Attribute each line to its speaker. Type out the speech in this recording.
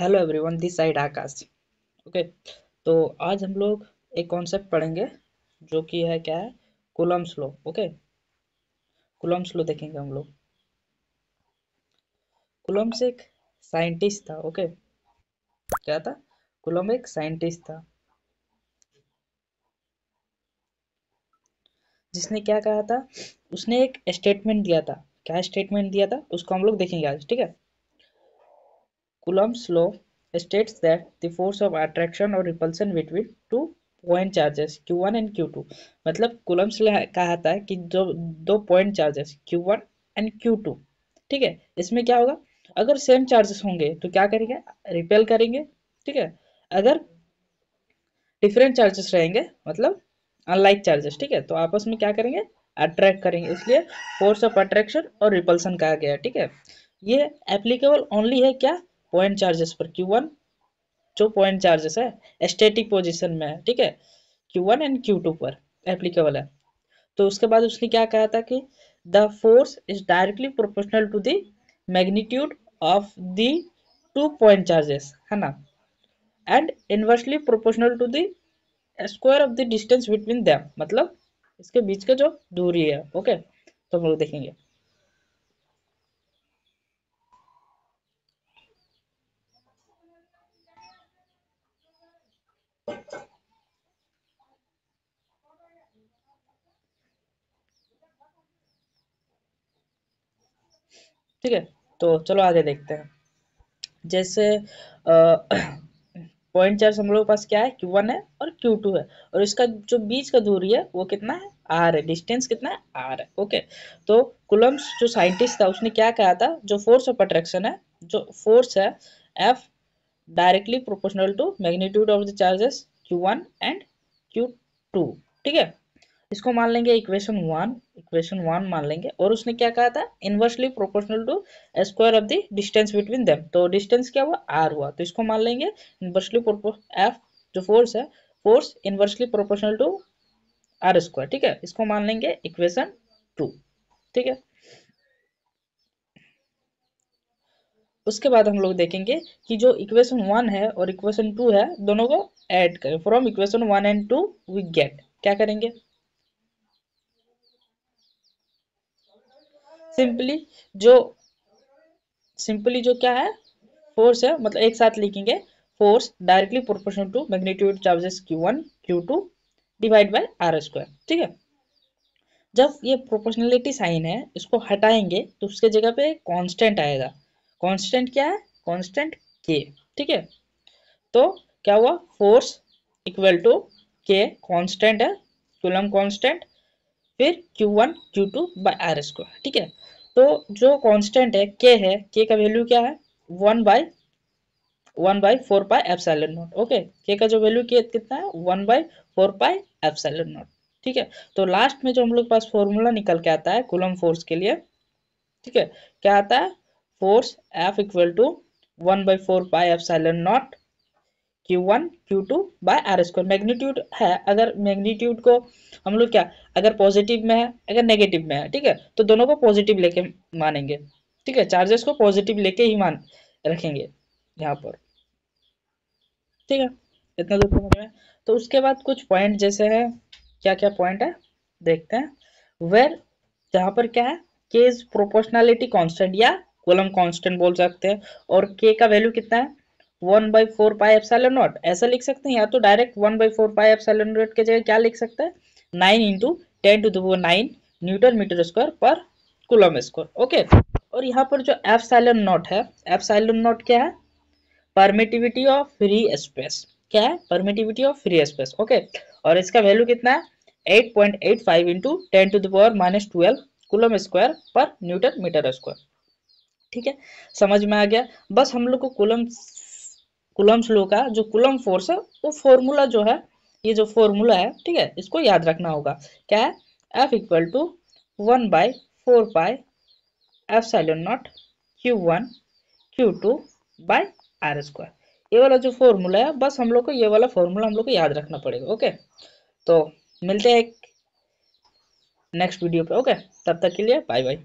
Speaker 1: Hello everyone, this side Akash. Okay, तो आज हम लोग एक कॉन्सेप्ट पढ़ेंगे जो कि है क्या है, Coulomb's law. Okay, Coulomb's law देखेंगे हम लोग। कूलम्ब्स एक साइंटिस्ट था। ओके, क्या था? कूलम्ब एक साइंटिस्ट था जिसने क्या कहा था, उसने एक स्टेटमेंट दिया था। क्या स्टेटमेंट दिया था उसको हम लोग देखेंगे आज, ठीक है। Coulomb's law states that the force of attraction or repulsion between two point charges Q1 and Q2, मतलब Coulomb's law कहता है कि जो दो point charges Q1 and Q2, ठीक है, इसमें क्या होगा, अगर सेम चार्जेस होंगे तो क्या करेंगे, रिपेल करेंगे, ठीक है। अगर डिफरेंट चार्जेस रहेंगे, मतलब अनलाइक चार्जेस, ठीक है, तो आपस में क्या करेंगे, अट्रैक्ट करेंगे। इसलिए फोर्स ऑफ अट्रैक्शन और रिपल्सन कहा गया है, ठीक है। ये एप्लीकेबल ओनली है क्या, पॉइंट चार्जेस पर। Q1 जो पॉइंट चार्जेस है स्टैटिक पोजीशन में है, ठीक है, Q1 एंड Q2 पर एप्लीकेबल है। तो उसके बाद उसने क्या कहा था कि the force is directly proportional to the magnitude of the two point charges, है ना, and inversely proportional to the square of the distance between them, मतलब इसके बीच का जो दूरी है। ओके, तो हम लोग देखेंगे। ठीक है, तो चलो आगे देखते हैं। जैसे पॉइंट चार्ज हम लोग के पास क्या है, Q1 है और Q2 है, और इसका जो बीच का दूरी है वो कितना है, R है। डिस्टेंस कितना है, R है। ओके, तो कुलम्ब्स जो साइंटिस्ट था उसने क्या कहा था, जो फोर्स ऑफ अट्रैक्शन है, जो फोर्स है F directly proportional to magnitude of the charges Q1 and Q2, ठीक है। इसको मान लेंगे इक्वेशन वन मान लेंगे, और उसने क्या कहा था, inversely proportional to square of the distance between them, तो डिस्टेंस क्या हुआ, आर हुआ, तो इसको मान लेंगे इनवर्सली एफ जो फोर्स है, force inversely proportional to R square, ठीक है, इसको मान लेंगे इक्वेशन 2, ठीक है। उसके बाद हम लोग देखेंगे कि जो इक्वेशन 1 है और इक्वेशन 2 है, दोनों को ऐड करें। From equation 1 and 2 we get, क्या करेंगे, सिंपली जो क्या है, फोर्स है, मतलब एक साथ लिखेंगे, force directly proportional to magnitude charges Q1 Q2 divide by R square, ठीक है। जब ये प्रोपोर्शनलिटी साइन है इसको हटाएंगे तो उसके जगह पे कांस्टेंट आएगा। कांस्टेंट क्या है, कांस्टेंट के, ठीक है। तो क्या हुआ, फोर्स इक्वल टू के, कांस्टेंट है, कूलम्ब कांस्टेंट, फिर Q1 Q2 by R square, ठीक है। तो जो कांस्टेंट है के का वैल्यू क्या है, 1/4 पाई एप्सिलॉन नॉट। ओके, के का जो वैल्यू कितना है, 1/4 पाई एप्सिलॉन नॉट, ठीक है। तो लास्ट में जो हम लोग पास फॉर्मूला निकल के आता है कूलम्ब फोर्स के लिए, ठीक है, क्या आता है, force F equal to 1/4 pi epsilon naught Q1 Q2 by R square. Magnitude है, अगर मैग्नीट्यूड को हम लोग क्या, अगर पॉजिटिव में है अगर नेगेटिव में है, ठीक है, तो दोनों को पॉजिटिव लेके मानेंगे, ठीक है, चार्जेस को पॉजिटिव लेके ही मान रखेंगे यहाँ पर, ठीक है। इतना दूर समझ में। तो उसके बाद कुछ पॉइंट जैसे है, क्या क्या पॉइंट है देखते हैं। वेर, जहां पर क्या है, के इज प्रोपोर्शनलिटी कांस्टेंट या कूलम्ब कांस्टेंट बोल सकते हैं, और के का वैल्यू कितना है, 1/4 पाई एप्सिलॉन नॉट, ऐसा लिख सकते हैं, या तो डायरेक्ट 1/4 पाई एप्सिलॉन नॉट के जगह क्या लिख सकते हैं, 9 × 10⁻⁹ न्यूटन मीटर स्क्वायर पर कूलम्ब स्क्वायर। ओके, और यहाँ पर जो एप्सिलॉन नॉट है, एप्सिलॉन नॉट क्या है, परमिटिविटी ऑफ फ्री स्पेस, क्या है, permittivity of free space. Okay, और इसका वैल्यू कितना है, 8.85 इंटू 10⁻⁻12 कूलम स्क्वायर पर न्यूटन मीटर स्क्वायर, ठीक है। समझ में आ गया। बस हम लोग को कूलम्स लॉ का जो कूलम फोर्स है वो फॉर्मूला जो है, ये जो फॉर्मूला है, ठीक है, इसको याद रखना होगा। क्या है, F equal to 1/4 pi epsilon naught Q1 Q2 by R square. ये वाला जो फॉर्मूला है, बस हम लोग को ये वाला फॉर्मूला हम लोग को याद रखना पड़ेगा। ओके, तो मिलते हैं नेक्स्ट वीडियो पे। ओके, तब तक के लिए बाय बाय।